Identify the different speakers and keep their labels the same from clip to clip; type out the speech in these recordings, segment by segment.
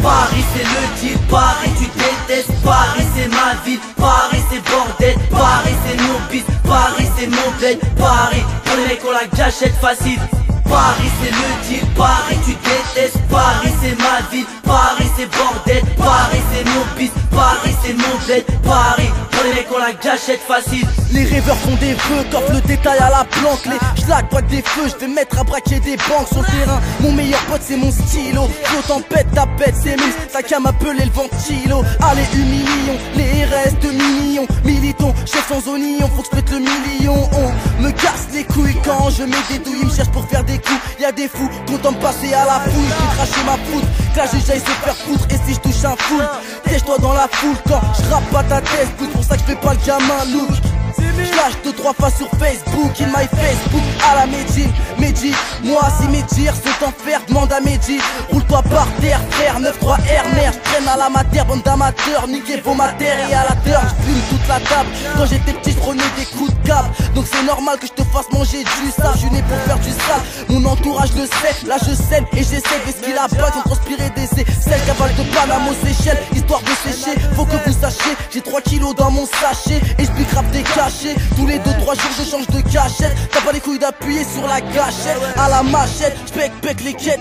Speaker 1: Paris c'est le deal, Paris tu détestes, Paris c'est ma ville, Paris c'est bordel, Paris c'est nos bis, Paris c'est mon bled, Paris pour les mecs on la gâchette facile. Paris c'est le deal, Paris tu détestes, Paris c'est ma ville, Paris c'est bordel, Paris c'est nos bis, Paris c'est mon bled, Paris pour les mecs on la gâchette facile.
Speaker 2: Les rêveurs font des vœux, coffre le détail à la planque. Les schlags braquent des feux, je vais mettre à braquer des banques sur le terrain. Mon meilleur pote c'est mon stylo, Flo tempête, ta pète c'est mus, ta cam appelé le ventilo. Allez 1 million, les restes millions, militons, chef sans oignon, faut que je pète le million. On me casse les couilles quand je mets des douilles, ils me cherchent pour faire des coups. Y'a des fous, contents de passer à la fouille, j'ai craché ma poudre, clash j'aille se faire foutre. Et si je touche un full, tèche-toi dans la foule quand je rappe pas ta tête, c'est pour ça que je fais pas le gamin look. J'lâche 2-3 fois sur Facebook, in my Facebook, à la Medji, Medji. Moi si mes dires sont en fer, demande à Medji. Roule-toi par terre, frère, 9-3 R, merde. J'traîne à la matière, bande d'amateurs, niquez vos matériels à la terre. J'fume toute la table, quand j'étais petit j'prenais des coups de câble. Donc c'est normal que je te fasse manger du sale, j'suis né pour faire du sale. Mon entourage le sait, là je sème et j'essaie de ce qu'il a pas, ont transpiré des celles cavale de Panama aux Seychelles, histoire de sécher. Faut que vous sachiez, j'ai 3 kilos dans mon sachet et j'pique rap des cachets. Tous les 2-3 jours je change de cachette. T'as pas les couilles d'appuyer sur la gâchette. À la machette, j'pec les quêtes.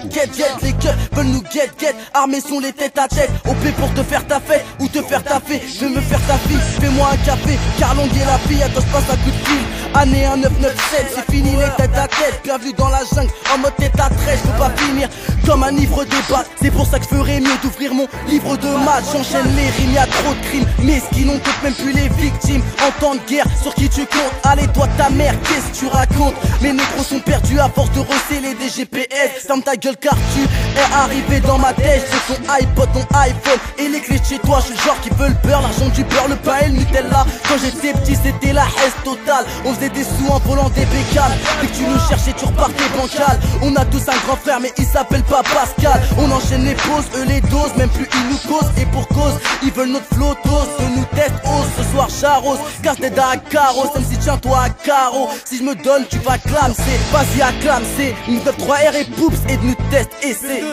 Speaker 2: Les keufs veulent nous get. Armés sont les têtes à tête. OP pour te faire ta fête ou te faire taffer. Je veux me faire ta fille, fais-moi un café. Car longue est la fille, attends j'passe un coup de fil. Année 1997, c'est fini les têtes à tête. Bienvenue dans la jungle, en mode tête à trait. Je peux pas finir comme un livre de batte. C'est pour ça que je ferais mieux d'ouvrir mon livre de maths. J'enchaîne les rimes, y'a trop de crimes. Mais ce qui n'ont compte même plus les victimes. En temps de guerre, sur qui tu comptes? Allez toi ta mère, qu'est-ce que tu racontes? Mes négros sont perdus à force de recéler des GPS. Ferme ta gueule car tu es arrivé dans ma tête. C'est ton iPod, ton iPhone et les clés de chez toi. Je suis le genre qui veut le beurre, l'argent du beurre, le pain et le Nutella. Quand j'étais petit c'était la haisse totale. On faisait des sous en volant des bécanes. Dès que tu nous cherchais tu repartais bancal. On a tous un grand frère mais il s'appelle pas Pascal. On enchaîne les pauses, eux les doses. Même plus ils nous causent et pour cause ils veulent notre flotose. De nous tête hausse, ce soir charros. Casse des à carreau, même si tiens-toi à carreau. Si je me donne tu vas clamser. Vas-y acclame, c'est 9-3 R et poups et de nous test et c'est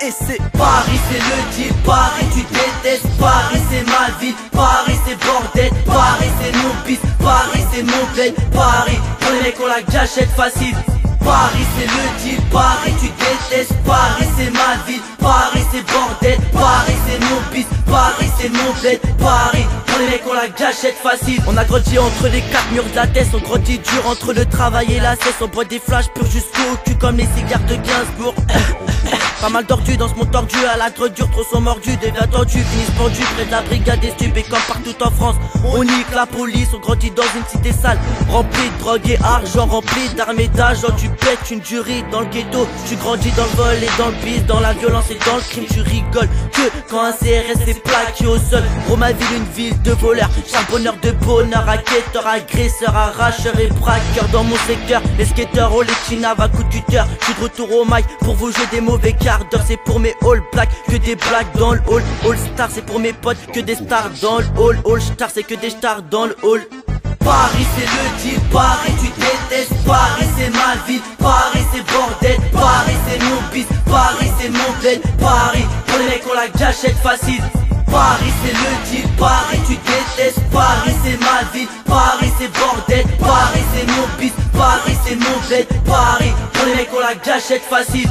Speaker 2: et c'est
Speaker 1: Paris c'est le deal, Paris tu détestes, Paris c'est ma ville, Paris c'est bordel, Paris c'est nos bis, Paris c'est mon bled, Paris pour les mecs on la gâchette facile. Paris c'est le deal, Paris tu détestes, Paris c'est ma ville, Paris c'est bordel, Paris c'est nos bis, Paris c'est mon bled, Paris pour les mecs on la gâchette facile. On a grandi entre les 4 murs de la tête, on grandit dur entre le travail et la cesse. On boit des flashs purs jusqu'au cul comme les cigares de Gainsbourg. Pas mal d'ordus dans ce monde tordu, à la drogue dure, trop sont mordus. Des vies attendues, finissent pendus près de la brigade des stupes. Et comme partout en France, on nique la police. On grandit dans une cité sale, remplie de drogue et argent, remplie d'armes et d'agents. Tu pètes une jury dans le ghetto. Tu grandis dans le vol et dans le bis, dans la violence et dans le crime. Tu rigoles que quand un CRS est plaqué au sol. Gros ma ville, une ville de voleurs, charbonneurs de bonheur, raquetteurs, agresseurs, arracheurs et braqueurs. Dans mon secteur, les skateurs, oh les chinavs à coup de tuteur. Je suis de retour au mic pour vous jouer des mauvais quart d'heure. C'est pour mes all black, que des blacks dans le hall. All star c'est pour mes potes, que des stars dans le hall. All star c'est que des stars dans le hall. Paris c'est le deal, Paris tu détestes, Paris c'est ma ville, Paris c'est bordel, Paris c'est nos bis, Paris c'est mon bled, Paris pour les mecs on la gâchette facile. Paris c'est le deal, Paris tu détestes, Paris c'est ma ville, Paris c'est bordel, Paris c'est nos bis, Paris c'est mon bled, Paris pour les mecs on la gâchette facile.